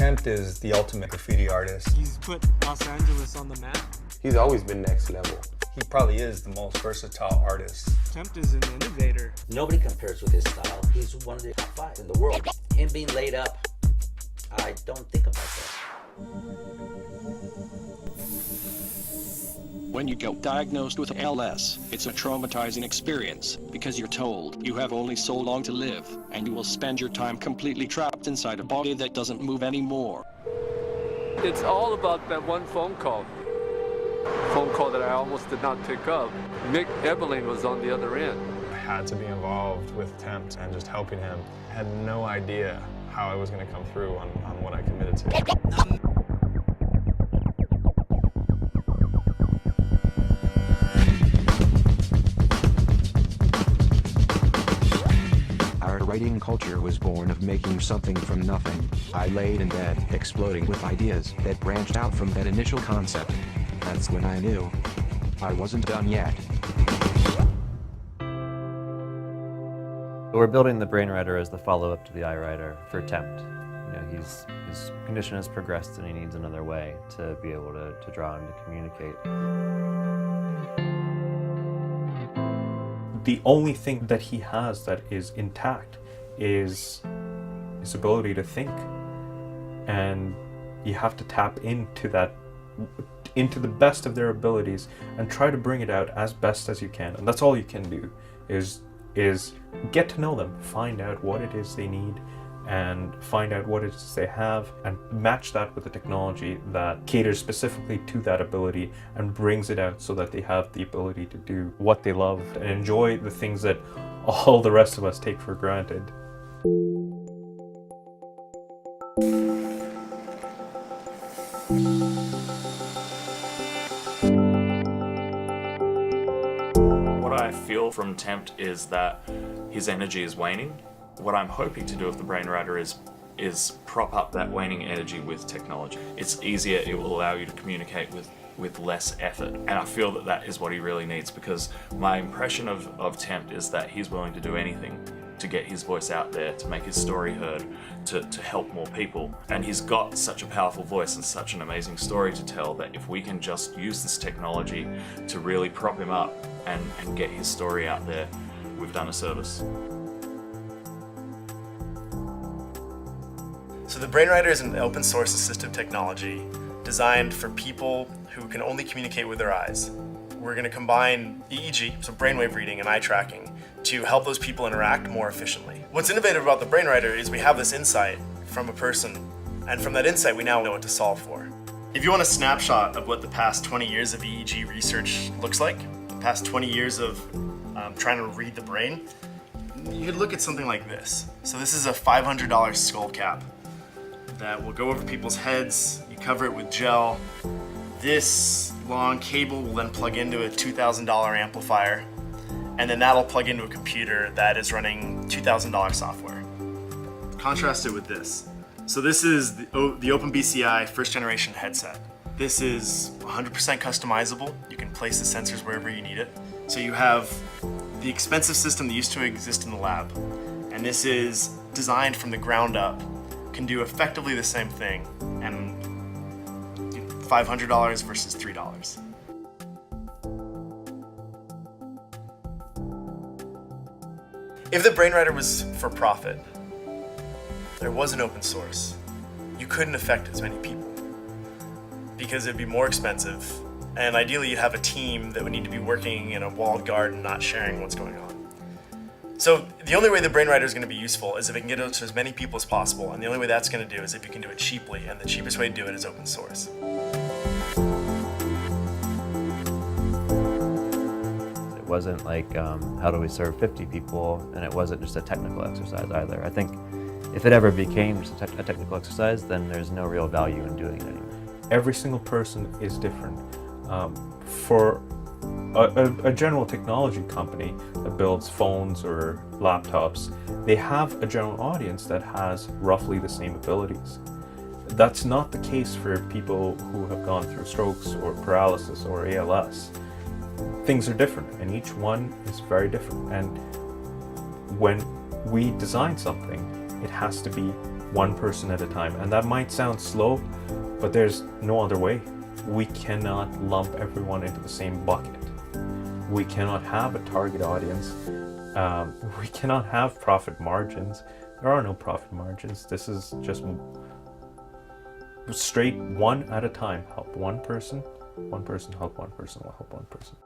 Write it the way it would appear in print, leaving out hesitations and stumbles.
Tempt is the ultimate graffiti artist. He's put Los Angeles on the map. He's always been next level. He probably is the most versatile artist. Tempt is an innovator. Nobody compares with his style. He's one of the top 5 in the world. Him being laid up, I don't think about that. When you get diagnosed with ALS, it's a traumatizing experience because you're told you have only so long to live and you will spend your time completely trapped inside a body that doesn't move anymore. It's all about that one phone call that I almost did not pick up. Mick Eberling was on the other end. I had to be involved with Tempt and just helping him. I had no idea how I was going to come through on what I committed to. Our writing culture was born of making something from nothing. I laid in bed, exploding with ideas that branched out from that initial concept. That's when I knew I wasn't done yet. We're building the BRAINWRITER as the follow-up to the iWriter for Tempt. You know, his condition has progressed and he needs another way to be able to draw and to communicate. The only thing that he has that is intact is his ability to think. And you have to tap into that, into the best of their abilities and try to bring it out as best as you can. And that's all you can do, is get to know them, find out what it is they need, and find out what it is they have, and match that with the technology that caters specifically to that ability and brings it out so that they have the ability to do what they love and enjoy the things that all the rest of us take for granted. What I feel from Tempt is that his energy is waning. What I'm hoping to do with the BRAINWRITER is prop up that waning energy with technology. It's easier, it will allow you to communicate with less effort. And I feel that that is what he really needs, because my impression of Tempt is that he's willing to do anything to get his voice out there, to make his story heard, to help more people. And he's got such a powerful voice and such an amazing story to tell that if we can just use this technology to really prop him up and get his story out there, we've done a service. So the BRAINWRITER is an open source assistive technology designed for people who can only communicate with their eyes. We're going to combine EEG, so brainwave reading, and eye tracking to help those people interact more efficiently. What's innovative about the BRAINWRITER is we have this insight from a person, and from that insight we now know what to solve for. If you want a snapshot of what the past 20 years of EEG research looks like, the past 20 years of trying to read the brain, you could look at something like this. So this is a $500 skull cap that will go over people's heads. You cover it with gel. This long cable will then plug into a $2,000 amplifier, and then that'll plug into a computer that is running $2,000 software. Contrast it with this. So this is the OpenBCI first generation headset. This is 100% customizable. You can place the sensors wherever you need it. So you have the expensive system that used to exist in the lab, and this is designed from the ground up, can do effectively the same thing, and $500 versus $3. If the BRAINWRITER was for profit, there was an open source, you couldn't affect as many people because it'd be more expensive, and ideally you'd have a team that would need to be working in a walled garden, not sharing what's going on. So the only way the BRAINWRITER is going to be useful is if it can get it to as many people as possible, and the only way that's going to do is if you can do it cheaply, and the cheapest way to do it is open source. It wasn't like, how do we serve 50 people, and it wasn't just a technical exercise either. I think if it ever became just a technical exercise, then there's no real value in doing it anymore. Every single person is different. For a general technology company that builds phones or laptops, they have a general audience that has roughly the same abilities. That's not the case for people who have gone through strokes or paralysis or ALS. Things are different, and each one is very different. And when we design something, it has to be one person at a time. And that might sound slow, but there's no other way. We cannot lump everyone into the same bucket. We cannot have a target audience. We cannot have profit margins. There are no profit margins. This is just straight one at a time. Help one person, help one person, help one person, help one person.